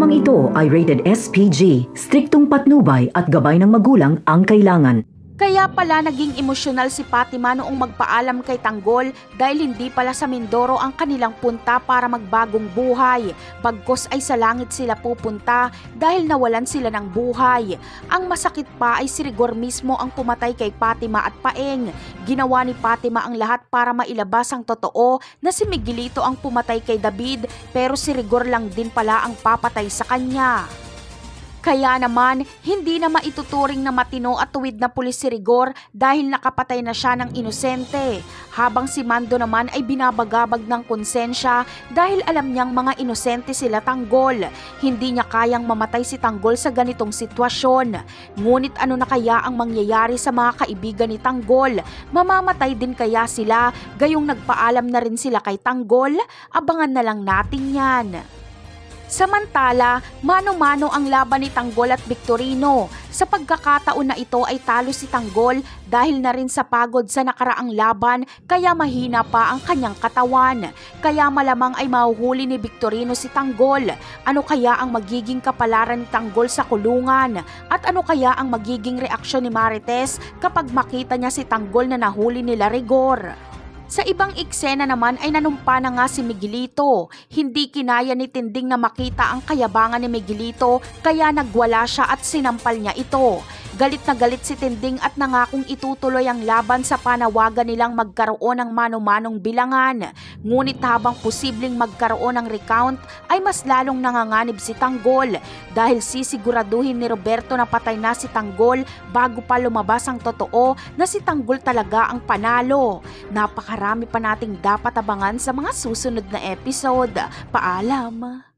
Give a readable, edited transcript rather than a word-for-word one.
Programang ito ay rated SPG, striktong patnubay at gabay ng magulang ang kailangan. Kaya pala naging emosyonal si Fatima noong magpaalam kay Tanggol dahil hindi pala sa Mindoro ang kanilang punta para magbagong buhay. Bagkus ay sa langit sila pupunta dahil nawalan sila ng buhay. Ang masakit pa ay si Rigor mismo ang pumatay kay Fatima at Paeng. Ginawa ni Fatima ang lahat para mailabas ang totoo na si Miguelito ang pumatay kay David, pero si Rigor lang din pala ang papatay sa kanya. Kaya naman, hindi na maituturing na matino at tuwid na pulis si Rigor dahil nakapatay na siya ng inosente. Habang si Mando naman ay binabagabag ng konsensya dahil alam niyang mga inosente sila Tanggol. Hindi niya kayang mamatay si Tanggol sa ganitong sitwasyon. Ngunit ano na kaya ang mangyayari sa mga kaibigan ni Tanggol? Mamamatay din kaya sila gayong nagpaalam na rin sila kay Tanggol? Abangan na lang natin yan. Samantala, mano-mano ang laban ni Tanggol at Victorino. Sa pagkakataon na ito ay talo si Tanggol dahil na rin sa pagod sa nakaraang laban kaya mahina pa ang kanyang katawan. Kaya malamang ay mahuhuli ni Victorino si Tanggol. Ano kaya ang magiging kapalaran ni Tanggol sa kulungan? At ano kaya ang magiging reaksyon ni Marites kapag makita niya si Tanggol na nahuli nila Rigor? Sa ibang eksena naman ay nanumpa na nga si Miguelito. Hindi kinaya ni Tinding na makita ang kayabangan ni Miguelito kaya nagwala siya at sinampal niya ito. Galit na galit si Tinding at nangakong itutuloy ang laban sa panawagan nilang magkaroon ng mano-manong bilangan. Ngunit habang posibleng magkaroon ng recount ay mas lalong nanganganib si Tanggol dahil sisiguraduhin ni Roberto na patay na si Tanggol bago pa lumabas ang totoo na si Tanggol talaga ang panalo. Napakarami pa nating dapat abangan sa mga susunod na episode. Paalam!